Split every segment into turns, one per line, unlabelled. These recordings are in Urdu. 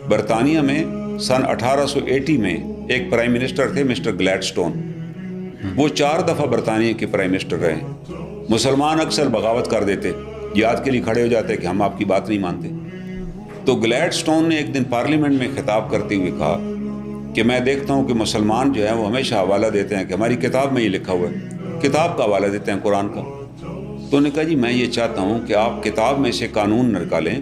برطانیہ میں سن 1880 میں ایک پرائم منسٹر تھے مسٹر گلیڈسٹون. وہ 4 دفعہ برطانیہ کے پرائم منسٹر رہے. مسلمان اکثر بغاوت کر دیتے, جہاد کے لیے کھڑے ہو جاتے کہ ہم آپ کی بات نہیں مانتے. تو گلیڈسٹون نے ایک دن پارلیمنٹ میں خطاب کرتے ہوئے کہا کہ میں دیکھتا ہوں کہ مسلمان جو ہیں وہ ہمیشہ حوالہ دیتے ہیں کہ ہماری کتاب میں یہ لکھا ہوا ہے, کتاب کا حوالہ دیتے ہیں قرآن کا. تو انہوں نے کہا جی میں یہ چاہتا ہوں کہ آپ کتاب میں سے قانون نکالیں,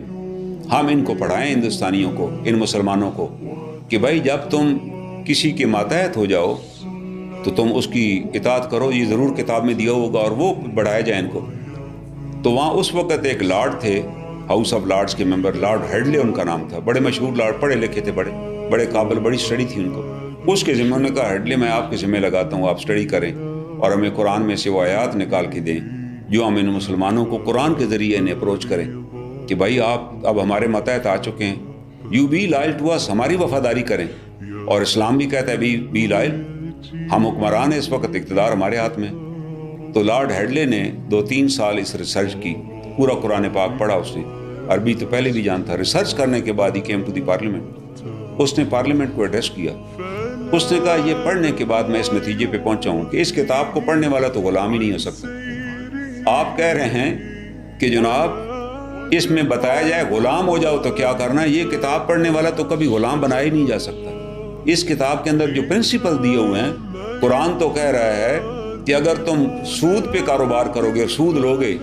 ہم ان کو پڑھائیں ہندوستانیوں کو, ان مسلمانوں کو, کہ بھائی جب تم کسی کے ماتحت ہو جاؤ تو تم اس کی اطاعت کرو, یہ ضرور کتاب میں دیا ہوگا, اور وہ بڑھایا جائے ان کو. تو وہاں اس وقت ایک لارڈ تھے, ہاؤس آف لارڈز کے ممبر, لارڈ ہیڈلے ان کا نام تھا, بڑے مشہور لارڈ, پڑھے لکھے تھے, بڑے قابل, بڑی اسٹڈی تھی ان کو. اس کے ذمہ نے کہا ہیڈلے میں آپ کے ذمہ لگاتا ہوں, آپ اسٹڈی کریں اور ہمیں قرآن میں سے وہ آیات نکال کے دیں جو ہم ان مسلمانوں کو قرآن کے ذریعے انہیں اپروچ کریں کہ بھائی آپ اب ہمارے ماتحت آ چکے ہیں, یو بی لائل ٹو اس, ہماری وفاداری کریں. اور اسلام بھی کہتا ہے بی لائل, ہم حکمران ہیں, اس وقت اقتدار ہمارے ہاتھ میں. تو لارڈ ہیڈلے نے 2-3 سال اس ریسرچ کی, پورا قرآن پاک پڑھا اس نے, عربی تو پہلے بھی جانتا. ریسرچ کرنے کے بعد ہی کیم ٹو دی پارلیمنٹ, اس نے پارلیمنٹ کو ایڈریس کیا. اس نے کہا یہ پڑھنے کے بعد میں اس نتیجے پہ پہنچا ہوں کہ اس کتاب کو پڑھنے والا تو غلام ہی نہیں ہو سکتا. آپ کہہ رہے ہیں کہ جناب اس میں بتایا جائے غلام ہو جاؤ تو کیا کرنا ہے, یہ کتاب پڑھنے والا تو کبھی غلام بنایا ہی نہیں جا سکتا. اس کتاب کے اندر جو پرنسپل دیے ہوئے ہیں, قرآن تو کہہ رہا ہے کہ اگر تم سود پہ کاروبار کرو گے اور سود لوگے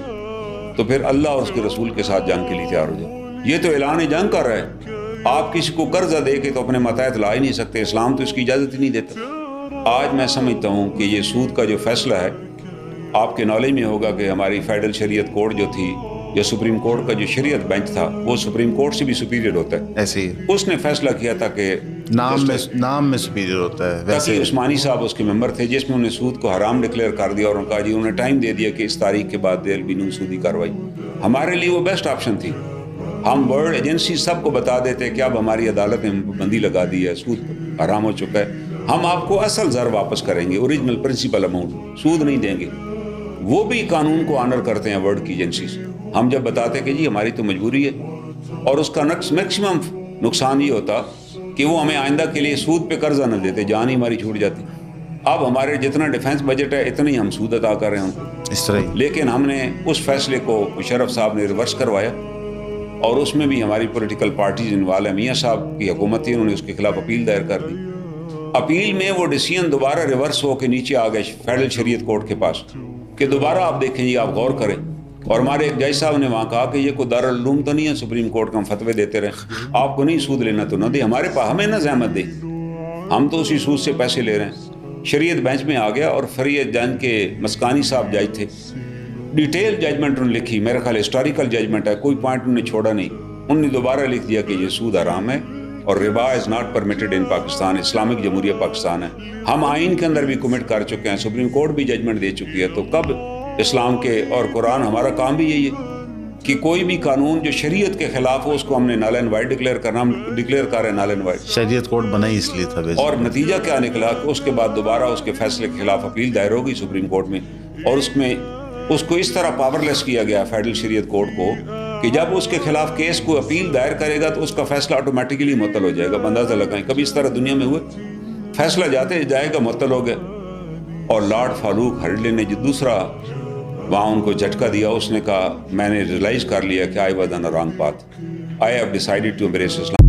تو پھر اللہ اور اس کے رسول کے ساتھ جنگ کے لیے تیار ہو جاؤ. یہ تو اعلان جنگ کر رہا ہے. آپ کسی کو قرضہ دے کے تو اپنے ماتحت لا ہی نہیں سکتے, اسلام تو اس کی اجازت ہی نہیں دیتا. آج میں سمجھتا ہوں کہ یہ سود کا جو فیصلہ ہے, آپ کے نالج میں ہوگا کہ ہماری فیڈرل شریعت کورٹ جو تھی, یا سپریم کورٹ کا جو شریعت بینچ تھا, وہ سپریم کورٹ سے بھی سپیریئر ہوتا ہے.
ایسے ہی
اس نے فیصلہ کیا تھا کہ
نام میں سپیریئر ہوتا ہے.
ویسے عثمانی صاحب اس کے ممبر تھے, جس میں انہوں نے سود کو حرام ڈکلیئر کر دیا اور انہوں نے کہا جی انہوں نے ٹائم دے دیا کہ اس تاریخ کے بعد دیر بھی نو سودی کاروائی. ہمارے لیے وہ بیسٹ آپشن تھی. ہم ورلڈ ایجنسی سب کو بتا دیتے کہ اب ہماری عدالت نے بندی لگا دی ہے, سود حرام ہو چکا ہے, ہم آپ کو اصل زر واپس کریں گے, اوریجنل پرنسپل اماؤنٹ, سود نہیں دیں گے. وہ بھی قانون کو آنر کرتے ہیں ورلڈ کی ایجنسیز. ہم جب بتاتے کہ جی ہماری تو مجبوری ہے, اور اس کا میکسیمم نقصان یہ ہوتا کہ وہ ہمیں آئندہ کے لیے سود پہ قرضہ نہ دیتے, جان ہی ہماری چھوٹ جاتی. اب ہمارے جتنا ڈیفنس بجٹ ہے اتنا ہی ہم سود ادا کر رہے ہیں
اس طرح.
لیکن ہم نے اس فیصلے کو مشرف صاحب نے ریورس کروایا, اور اس میں بھی ہماری پولیٹیکل پارٹیز انوالو ہیں. میاں صاحب کی حکومت تھی, انہوں نے اس کے خلاف اپیل دائر کر دی. اپیل میں وہ ڈیسیژن دوبارہ ریورس ہو کے نیچے آ گئے فیڈرل شریعت کورٹ کے پاس کہ دوبارہ آپ دیکھیں جی, آپ غور کریں. اور ہمارے ایک جج صاحب نے وہاں کہا کہ یہ کوئی دارالعلوم تو نہیں ہے سپریم کورٹ کا ہم فتوے دیتے رہیں, آپ کو نہیں سود لینا تو نہ دے, ہمارے پاس ہمیں نہ زحمت دے, ہم تو اسی سود سے پیسے لے رہے ہیں. شریعت بینچ میں آ گیا, اور فریعت جنگ کے مسکانی صاحب جج تھے, ڈیٹیل ججمنٹ انہوں نے لکھی, میرا خیال ہسٹوریکل ججمنٹ ہے, کوئی پوائنٹ انہوں نے چھوڑا نہیں. انہوں نے دوبارہ لکھ دیا کہ یہ سود حرام ہے اور ربا is not permitted in Pakistan, Islamic جمہوریہ پاکستان ہے. ہم آئین کے اندر بھی کمٹ کر چکے ہیں, سپریم کورٹ بھی ججمنٹ دے چکی ہے. تو کب اسلام کے اور قرآن, ہمارا کام بھی یہی ہے کہ کوئی بھی قانون جو شریعت کے خلاف ہو اس کو ہم نے نال اینڈ وائڈ ڈکلیئر کرنا, ہم ڈکلیئر کر رہے ہیں نال اینڈ وائڈ.
شریعت کورٹ بنا ہی اس لیے تھا.
اور نتیجہ کیا نکلا کہ اس کے بعد دوبارہ اس کے فیصلے کے خلاف اپیل دائر ہو گئی سپریم کورٹ میں, اور اس کو اس طرح پاور لیس کیا گیا فیڈرل شریعت کورٹ کو کہ جب اس کے خلاف کیس کو اپیل دائر کرے گا تو اس کا فیصلہ آٹومیٹکلی معطل ہو جائے گا. اندازہ لگائیں, کبھی اس طرح دنیا میں ہوئے, فیصلہ جاتے جائے گا معطل ہو گیا. اور لارڈ فاروق ہیڈلے نے جو دوسرا وہاں ان کو جھٹکا دیا, اس نے کہا میں نے ریئلائز کر لیا کہ I was on a wrong path, I have decided to embrace Islam.